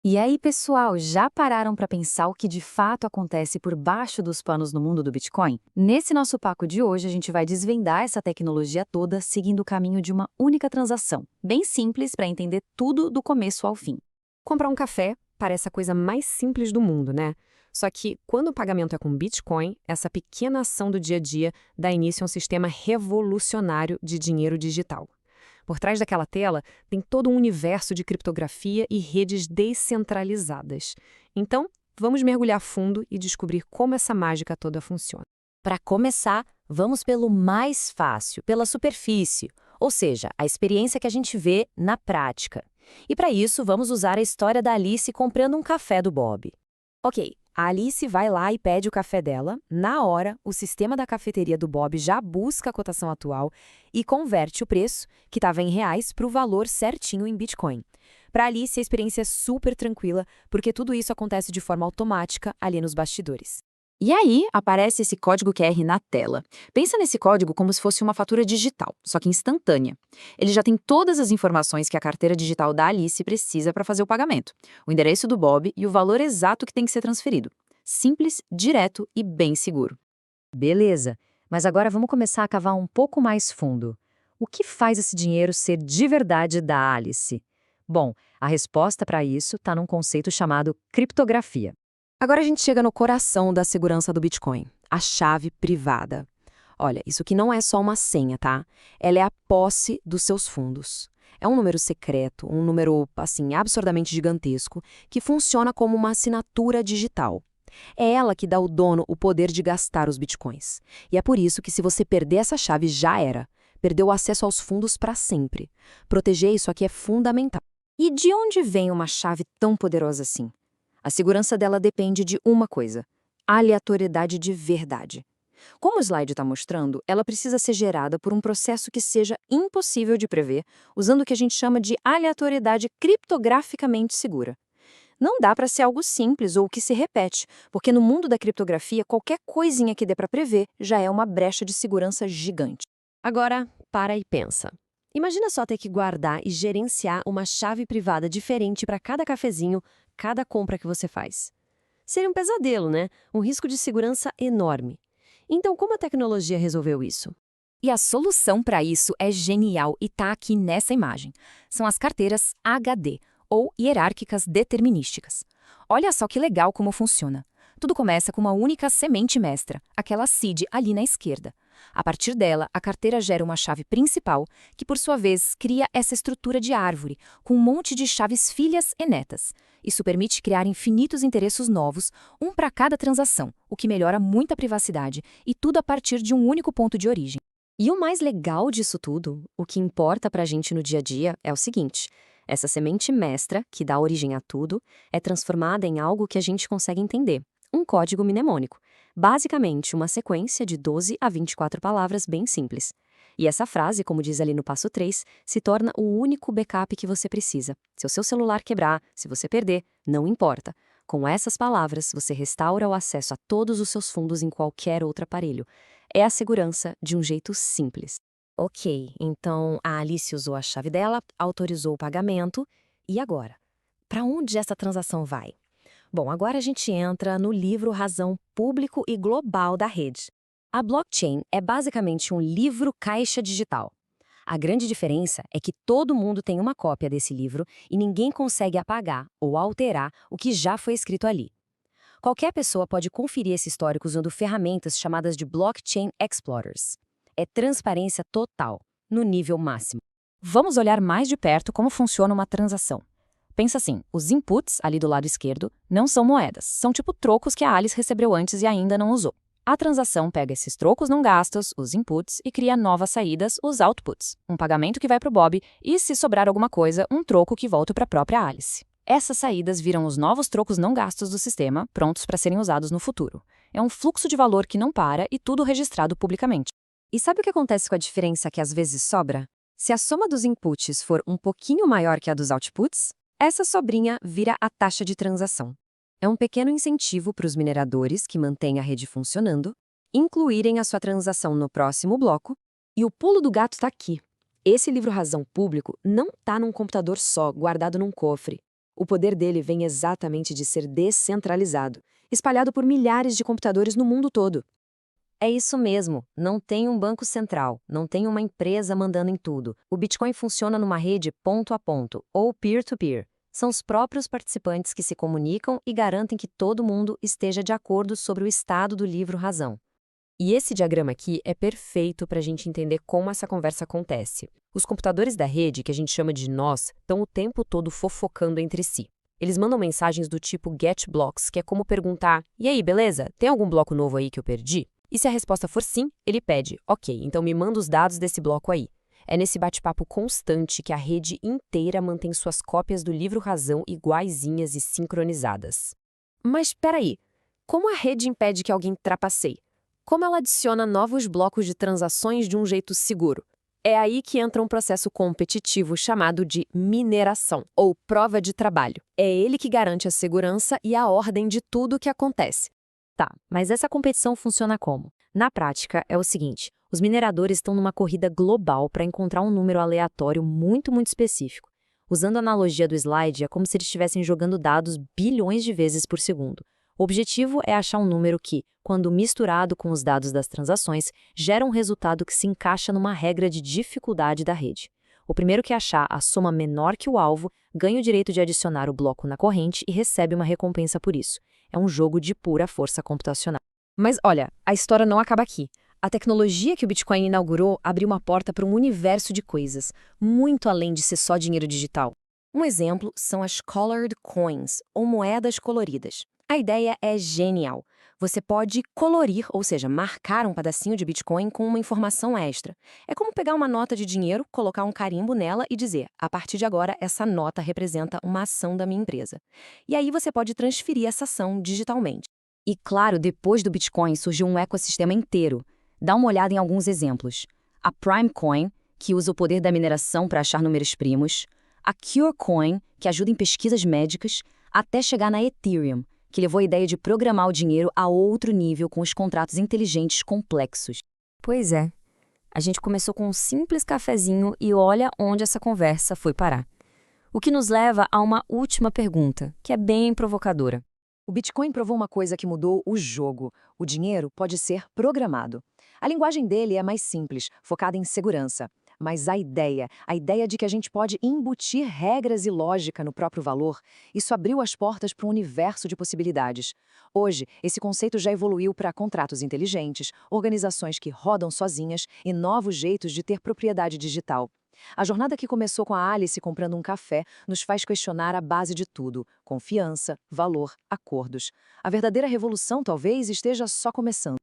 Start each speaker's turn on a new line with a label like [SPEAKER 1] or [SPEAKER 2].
[SPEAKER 1] E aí, pessoal, já pararam para pensar o que de fato acontece por baixo dos panos no mundo do Bitcoin? Nesse nosso papo de hoje, a gente vai desvendar essa tecnologia toda seguindo o caminho de uma única transação, bem simples para entender tudo do começo ao fim.
[SPEAKER 2] Comprar um café parece a coisa mais simples do mundo, né? Só que, quando o pagamento é com Bitcoin, essa pequena ação do dia a dia dá início a um sistema revolucionário de dinheiro digital. Por trás daquela tela, tem todo um universo de criptografia e redes descentralizadas. Então, vamos mergulhar fundo e descobrir como essa mágica toda funciona.
[SPEAKER 1] Para começar, vamos pelo mais fácil, pela superfície, ou seja, a experiência que a gente vê na prática. E para isso, vamos usar a história da Alice comprando um café do Bob. Ok, a Alice vai lá e pede o café dela. Na hora, o sistema da cafeteria do Bob já busca a cotação atual e converte o preço, que estava em reais, para o valor certinho em Bitcoin. Para Alice, a experiência é super tranquila, porque tudo isso acontece de forma automática ali nos bastidores. E aí, aparece esse código QR na tela. Pensa nesse código como se fosse uma fatura digital, só que instantânea. Ele já tem todas as informações que a carteira digital da Alice precisa para fazer o pagamento, o endereço do Bob e o valor exato que tem que ser transferido. Simples, direto e bem seguro. Beleza, mas agora vamos começar a cavar um pouco mais fundo. O que faz esse dinheiro ser de verdade da Alice? Bom, a resposta para isso está num conceito chamado criptografia.
[SPEAKER 2] Agora a gente chega no coração da segurança do Bitcoin, a chave privada. Olha, isso aqui não é só uma senha, tá? Ela é a posse dos seus fundos. É um número secreto, um número, assim, absurdamente gigantesco, que funciona como uma assinatura digital. É ela que dá ao dono o poder de gastar os bitcoins. E é por isso que se você perder essa chave, já era. Perdeu o acesso aos fundos para sempre. Proteger isso aqui é fundamental.
[SPEAKER 1] E de onde vem uma chave tão poderosa assim? A segurança dela depende de uma coisa: aleatoriedade de verdade. Como o slide está mostrando, ela precisa ser gerada por um processo que seja impossível de prever, usando o que a gente chama de aleatoriedade criptograficamente segura. Não dá para ser algo simples ou que se repete, porque no mundo da criptografia, qualquer coisinha que dê para prever já é uma brecha de segurança gigante.
[SPEAKER 2] Agora, para e pensa. Imagina só ter que guardar e gerenciar uma chave privada diferente para cada cafezinho, cada compra que você faz. Seria um pesadelo, né? Um risco de segurança enorme. Então, como a tecnologia resolveu isso?
[SPEAKER 1] E a solução para isso é genial e está aqui nessa imagem. São as carteiras HD, ou hierárquicas determinísticas. Olha só que legal como funciona. Tudo começa com uma única semente mestra, aquela seed ali na esquerda. A partir dela, a carteira gera uma chave principal, que por sua vez cria essa estrutura de árvore, com um monte de chaves filhas e netas. Isso permite criar infinitos endereços novos, um para cada transação, o que melhora muito a privacidade, e tudo a partir de um único ponto de origem. E o mais legal disso tudo, o que importa para a gente no dia a dia, é o seguinte: essa semente mestra, que dá origem a tudo, é transformada em algo que a gente consegue entender, um código mnemônico. Basicamente, uma sequência de 12 a 24 palavras bem simples. E essa frase, como diz ali no passo 3, se torna o único backup que você precisa. Se o seu celular quebrar, se você perder, não importa. Com essas palavras, você restaura o acesso a todos os seus fundos em qualquer outro aparelho. É a segurança de um jeito simples. Ok, então a Alice usou a chave dela, autorizou o pagamento. E agora? Para onde essa transação vai? Bom, agora a gente entra no livro Razão Público e Global da rede. A blockchain é basicamente um livro-caixa digital. A grande diferença é que todo mundo tem uma cópia desse livro e ninguém consegue apagar ou alterar o que já foi escrito ali. Qualquer pessoa pode conferir esse histórico usando ferramentas chamadas de Blockchain Explorers. É transparência total, no nível máximo. Vamos olhar mais de perto como funciona uma transação. Pensa assim, os inputs, ali do lado esquerdo, não são moedas, são tipo trocos que a Alice recebeu antes e ainda não usou. A transação pega esses trocos não gastos, os inputs, e cria novas saídas, os outputs, um pagamento que vai para o Bob e, se sobrar alguma coisa, um troco que volta para a própria Alice. Essas saídas viram os novos trocos não gastos do sistema, prontos para serem usados no futuro. É um fluxo de valor que não para e tudo registrado publicamente. E sabe o que acontece com a diferença que às vezes sobra? Se a soma dos inputs for um pouquinho maior que a dos outputs, essa sobrinha vira a taxa de transação. É um pequeno incentivo para os mineradores que mantêm a rede funcionando, incluírem a sua transação no próximo bloco, e o pulo do gato está aqui. Esse livro Razão Público não está num computador só, guardado num cofre.
[SPEAKER 2] O poder dele vem exatamente de ser descentralizado, espalhado por milhares de computadores no mundo todo.
[SPEAKER 1] É isso mesmo, não tem um banco central, não tem uma empresa mandando em tudo. O Bitcoin funciona numa rede ponto a ponto, ou peer-to-peer. São os próprios participantes que se comunicam e garantem que todo mundo esteja de acordo sobre o estado do livro-razão. E esse diagrama aqui é perfeito para a gente entender como essa conversa acontece. Os computadores da rede, que a gente chama de nós, estão o tempo todo fofocando entre si. Eles mandam mensagens do tipo get blocks, que é como perguntar: e aí, beleza? Tem algum bloco novo aí que eu perdi? E se a resposta for sim, ele pede: ok, então me manda os dados desse bloco aí. É nesse bate-papo constante que a rede inteira mantém suas cópias do livro-razão iguaizinhas e sincronizadas. Mas espera aí, como a rede impede que alguém trapaceie? Como ela adiciona novos blocos de transações de um jeito seguro? É aí que entra um processo competitivo chamado de mineração, ou prova de trabalho. É ele que garante a segurança e a ordem de tudo o que acontece. Tá, mas essa competição funciona como? Na prática, é o seguinte: os mineradores estão numa corrida global para encontrar um número aleatório muito específico. Usando a analogia do slide, é como se eles estivessem jogando dados bilhões de vezes por segundo. O objetivo é achar um número que, quando misturado com os dados das transações, gera um resultado que se encaixa numa regra de dificuldade da rede. O primeiro que achar a soma menor que o alvo ganha o direito de adicionar o bloco na corrente e recebe uma recompensa por isso. É um jogo de pura força computacional. Mas olha, a história não acaba aqui. A tecnologia que o Bitcoin inaugurou abriu uma porta para um universo de coisas, muito além de ser só dinheiro digital. Um exemplo são as colored coins, ou moedas coloridas. A ideia é genial. Você pode colorir, ou seja, marcar um pedacinho de Bitcoin com uma informação extra. É como pegar uma nota de dinheiro, colocar um carimbo nela e dizer: a partir de agora, essa nota representa uma ação da minha empresa. E aí você pode transferir essa ação digitalmente. E claro, depois do Bitcoin surgiu um ecossistema inteiro. Dá uma olhada em alguns exemplos. A Primecoin, que usa o poder da mineração para achar números primos. A CureCoin, que ajuda em pesquisas médicas, até chegar na Ethereum, que levou a ideia de programar o dinheiro a outro nível com os contratos inteligentes complexos. Pois é. A gente começou com um simples cafezinho e olha onde essa conversa foi parar. O que nos leva a uma última pergunta, que é bem provocadora.
[SPEAKER 2] O Bitcoin provou uma coisa que mudou o jogo. O dinheiro pode ser programado. A linguagem dele é mais simples, focada em segurança. Mas a ideia de que a gente pode embutir regras e lógica no próprio valor, isso abriu as portas para um universo de possibilidades. Hoje, esse conceito já evoluiu para contratos inteligentes, organizações que rodam sozinhas e novos jeitos de ter propriedade digital. A jornada que começou com a Alice comprando um café nos faz questionar a base de tudo: confiança, valor, acordos. A verdadeira revolução talvez esteja só começando.